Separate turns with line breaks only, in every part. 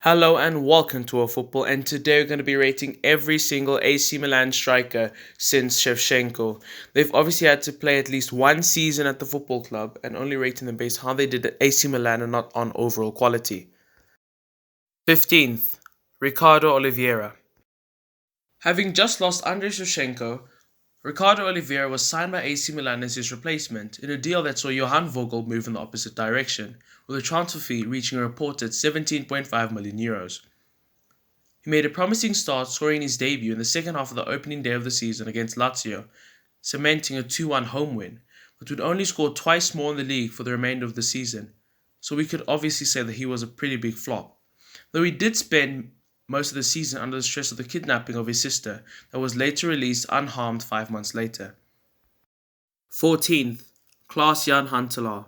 Hello and welcome to our football, and today we're going to be rating every single AC Milan striker since Shevchenko. They've obviously had to play at least one season at the football club and only rating them based on how they did at AC Milan and not on overall quality. 15th, Ricardo Oliveira. Having just lost Andriy Shevchenko, Ricardo Oliveira was signed by AC Milan as his replacement in a deal that saw Johan Vogel move in the opposite direction, with a transfer fee reaching a reported €17.5 million. He made a promising start, scoring his debut in the second half of the opening day of the season against Lazio, cementing a 2-1 home win, but would only score twice more in the league for the remainder of the season, so we could obviously say that he was a pretty big flop. Though he did spend most of the season under the stress of the kidnapping of his sister that was later released unharmed 5 months later. 14th, Klaas-Jan Huntelaar.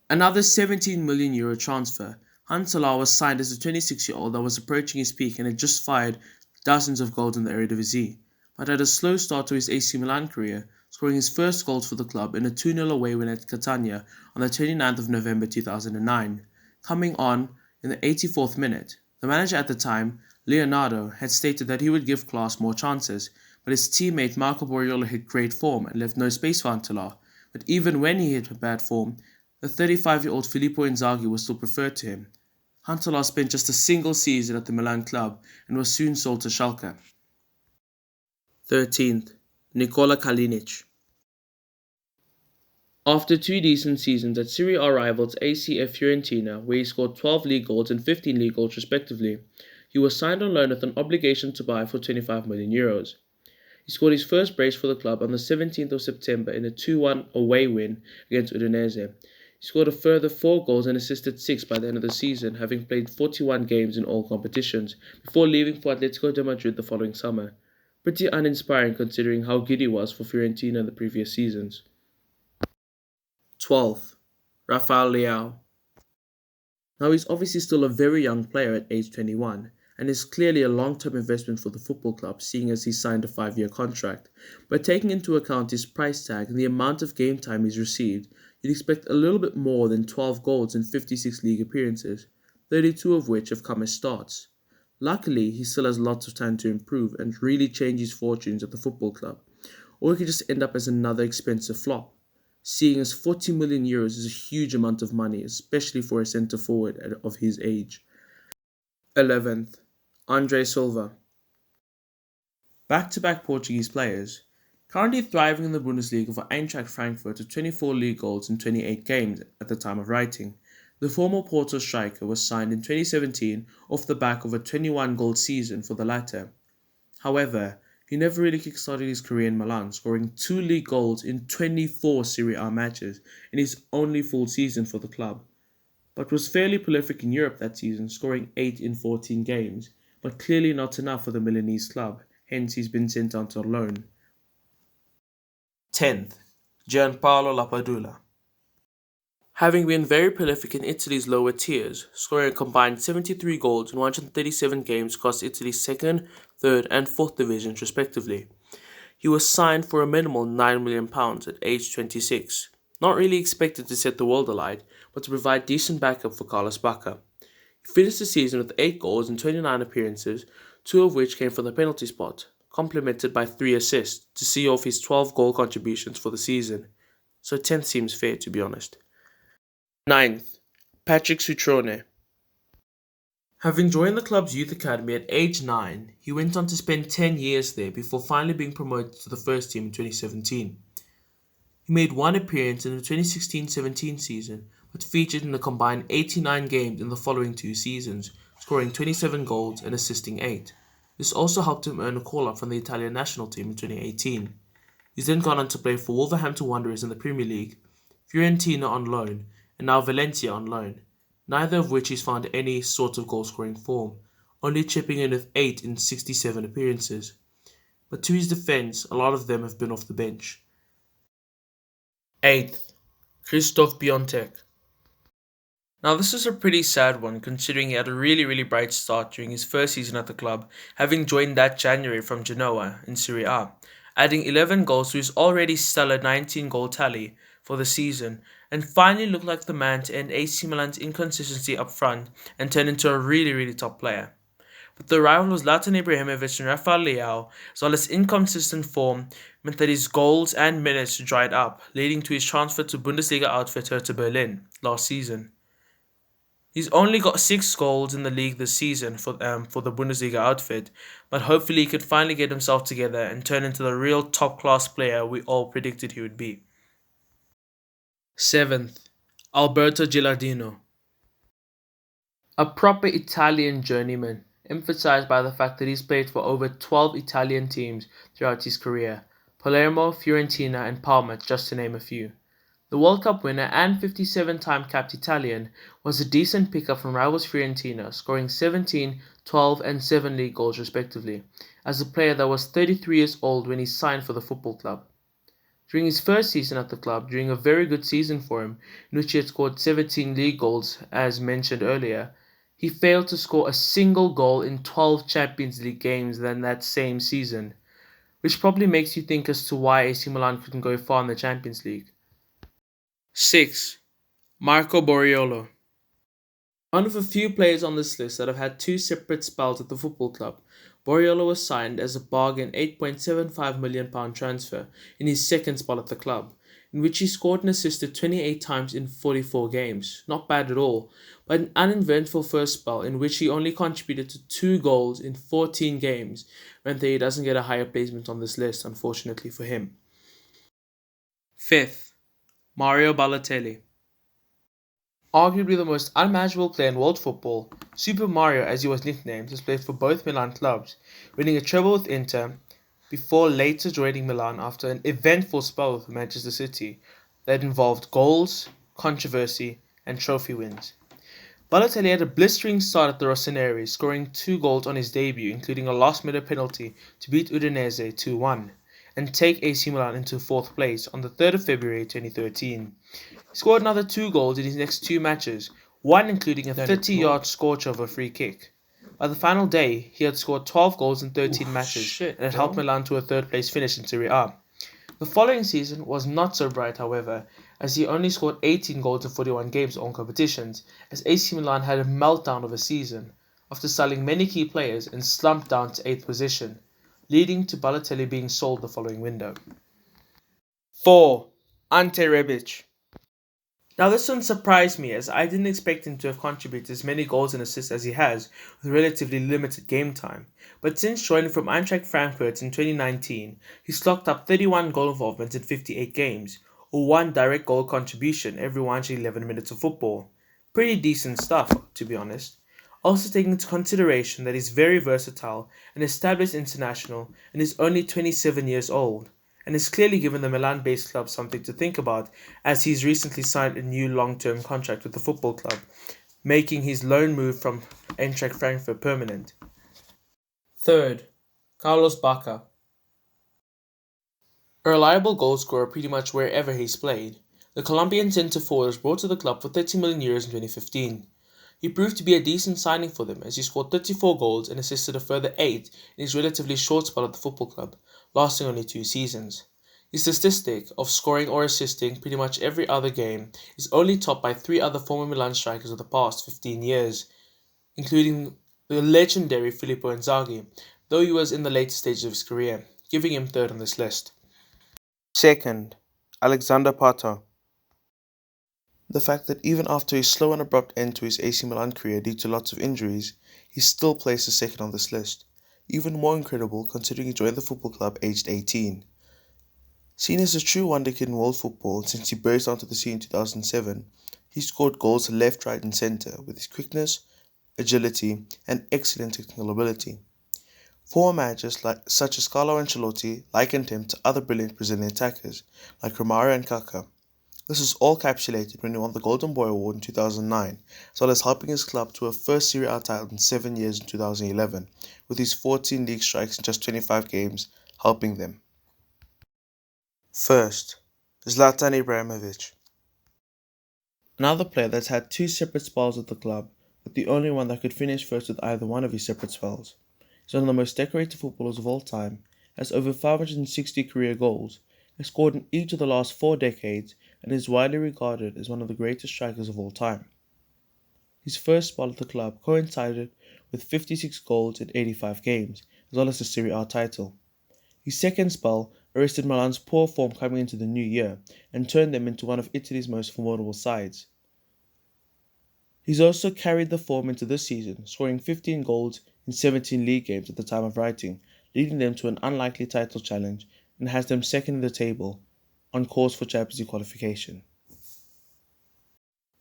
Another €17 million transfer. Huntelaar was signed as a 26-year-old that was approaching his peak and had just fired dozens of goals in the Eredivisie, but had a slow start to his AC Milan career, scoring his first goals for the club in a 2-0 away win at Catania on the 29th of November 2009. Coming on in the 84th minute, the manager at the time, Leonardo, had stated that he would give Klaas more chances, but his teammate Marco Borrolo hit great form and left no space for Huntelaar. But even when he hit bad form, the 35-year-old Filippo Inzaghi was still preferred to him. Huntelaar spent just a single season at the Milan club and was soon sold to Schalke. 13th, Nicola Kalinic. After two decent seasons at Serie A rivals ACF Fiorentina, where he scored 12 league goals and 15 league goals respectively, he was signed on loan with an obligation to buy for €25 million. He scored his first brace for the club on the 17th of September in a 2-1 away win against Udinese. He scored a further 4 goals and assisted 6 by the end of the season, having played 41 games in all competitions, before leaving for Atletico de Madrid the following summer. Pretty uninspiring considering how good he was for Fiorentina in the previous seasons. 12th, Rafaelliao. Now he's obviously still a very young player at age 21, and is clearly a long-term investment for the football club, seeing as he signed a 5-year contract. But taking into account his price tag and the amount of game time he's received, you'd expect a little bit more than 12 goals in 56 league appearances, 32 of which have come as starts. Luckily, he still has lots of time to improve and really change his fortunes at the football club, or he could just end up as another expensive flop, seeing as €40 million is a huge amount of money, especially for a centre-forward of his age. 11th, André Silva. Back-to-back Portuguese players. Currently thriving in the Bundesliga for Eintracht Frankfurt with 24 league goals in 28 games at the time of writing, the former Porto striker was signed in 2017 off the back of a 21-goal season for the latter. However, he never really kick-started his career in Milan, scoring 2 league goals in 24 Serie A matches in his only full season for the club, but was fairly prolific in Europe that season, scoring 8 in 14 games, but clearly not enough for the Milanese club, hence he's been sent on to loan. 10th, Gianpaolo Lapadula. Having been very prolific in Italy's lower tiers, scoring a combined 73 goals in 137 games across Italy's 2nd, 3rd and 4th divisions respectively, he was signed for a minimal £9 million at age 26, not really expected to set the world alight, but to provide decent backup for Carlos Bacca. He finished the season with 8 goals in 29 appearances, 2 of which came from the penalty spot, complemented by 3 assists to see off his 12 goal contributions for the season, so 10th seems fair to be honest. 9th, Patrick Sutrone. Having joined the club's youth academy at age 9, he went on to spend 10 years there before finally being promoted to the first team in 2017. He made 1 appearance in the 2016-17 season, but featured in the combined 89 games in the following 2 seasons, scoring 27 goals and assisting 8. This also helped him earn a call-up from the Italian national team in 2018. He's then gone on to play for Wolverhampton Wanderers in the Premier League, Fiorentina on loan, and now Valencia on loan, neither of which he's found any sort of goal-scoring form, only chipping in with 8 in 67 appearances. But to his defence, a lot of them have been off the bench. 8th, Christoph Piontek. Now this is a pretty sad one considering he had a really bright start during his first season at the club, having joined that January from Genoa in Serie A, adding 11 goals to his already stellar 19-goal tally for the season, and finally looked like the man to end AC Milan's inconsistency up front and turn into a really top player. But the arrival of Zlatan Ibrahimovic and Rafaelliao, as well as inconsistent form, meant that his goals and minutes dried up, leading to his transfer to Bundesliga outfit Hertha Berlin last season. He's only got 6 goals in the league this season for the Bundesliga outfit, but hopefully he could finally get himself together and turn into the real top-class player we all predicted he would be. 7th, Alberto Gilardino. A proper Italian journeyman, emphasized by the fact that he's played for over 12 Italian teams throughout his career, Palermo, Fiorentina and Parma just to name a few. The World Cup winner and 57-time capped Italian was a decent pickup from rivals Fiorentina, scoring 17, 12 and 7 league goals respectively, as a player that was 33 years old when he signed for the football club. During his first season at the club, during a very good season for him, in which he had scored 17 league goals, as mentioned earlier, he failed to score a single goal in 12 Champions League games than that same season, which probably makes you think as to why AC Milan couldn't go far in the Champions League. 6. Marco Borrolo. One of a few players on this list that have had 2 separate spells at the football club, Borrolo was signed as a bargain £8.75 million transfer in his second spell at the club, in which he scored and assisted 28 times in 44 games. Not bad at all, but an uneventful first spell in which he only contributed to 2 goals in 14 games meant that he doesn't get a higher placement on this list, unfortunately for him. 5th, Mario Balotelli. Arguably the most unmanageable player in world football, Super Mario as he was nicknamed has played for both Milan clubs, winning a treble with Inter before later joining Milan after an eventful spell with Manchester City that involved goals, controversy and trophy wins. Balotelli had a blistering start at the Rossoneri, scoring 2 goals on his debut, including a last-minute penalty to beat Udinese 2-1 and take AC Milan into 4th place on the 3rd of February 2013. He scored another 2 goals in his next 2 matches, one including a 30-yard scorcher of a free kick. By the final day, he had scored 12 goals in 13 matches and had helped Milan to a 3rd place finish in Serie A. The following season was not so bright, however, as he only scored 18 goals in 41 games on competitions, as AC Milan had a meltdown of a season after selling many key players and slumped down to 8th position, leading to Balotelli being sold the following window. 4. Ante Rebic. Now this one surprised me, as I didn't expect him to have contributed as many goals and assists as he has with relatively limited game time, but since joining from Eintracht Frankfurt in 2019, he's clocked up 31 goal involvements in 58 games, or 1 direct goal contribution every 111 minutes of football. Pretty decent stuff, to be honest. Also taking into consideration that he's very versatile, an established international, and is only 27 years old, and has clearly given the Milan-based club something to think about, as he's recently signed a new long-term contract with the football club, making his loan move from Eintracht Frankfurt permanent. 3rd, Carlos Bacca. A reliable goalscorer pretty much wherever he's played, the Colombian centre-forward was brought to the club for €30 million in 2015. He proved to be a decent signing for them, as he scored 34 goals and assisted a further 8 in his relatively short spell at the football club, lasting only 2 seasons. His statistic of scoring or assisting pretty much every other game is only topped by 3 other former Milan strikers of the past 15 years, including the legendary Filippo Inzaghi, though he was in the later stages of his career, giving him 3rd on this list. 2nd, Alexander Pato. The fact that even after his slow and abrupt end to his AC Milan career due to lots of injuries, he still placed 2nd on this list, even more incredible considering he joined the football club aged 18. Seen as a true wonder kid in world football since he burst onto the scene in 2007, he scored goals left, right and centre with his quickness, agility and excellent technical ability. Former managers such as Carlo Ancelotti likened him to other brilliant Brazilian attackers like Romário and Kaká. This was all capsulated when he won the Golden Boy Award in 2009, as well as helping his club to a first Serie A title in 7 years in 2011, with his 14 league strikes in just 25 games helping them. 1st, Zlatan Ibrahimovic. Another player that's had 2 separate spells at the club, but the only one that could finish first with either one of his separate spells. He's one of the most decorated footballers of all time, has over 560 career goals, has scored in each of the last 4 decades, and is widely regarded as one of the greatest strikers of all time. His first spell at the club coincided with 56 goals in 85 games, as well as the Serie A title. His second spell arrested Milan's poor form coming into the new year and turned them into one of Italy's most formidable sides. He's also carried the form into this season, scoring 15 goals in 17 league games at the time of writing, leading them to an unlikely title challenge and has them second in the table, on course for Champions League qualification.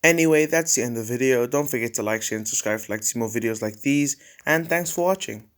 Anyway, that's the end of the video. Don't forget to like, share and subscribe if you'd like to see more videos like these, and thanks for watching.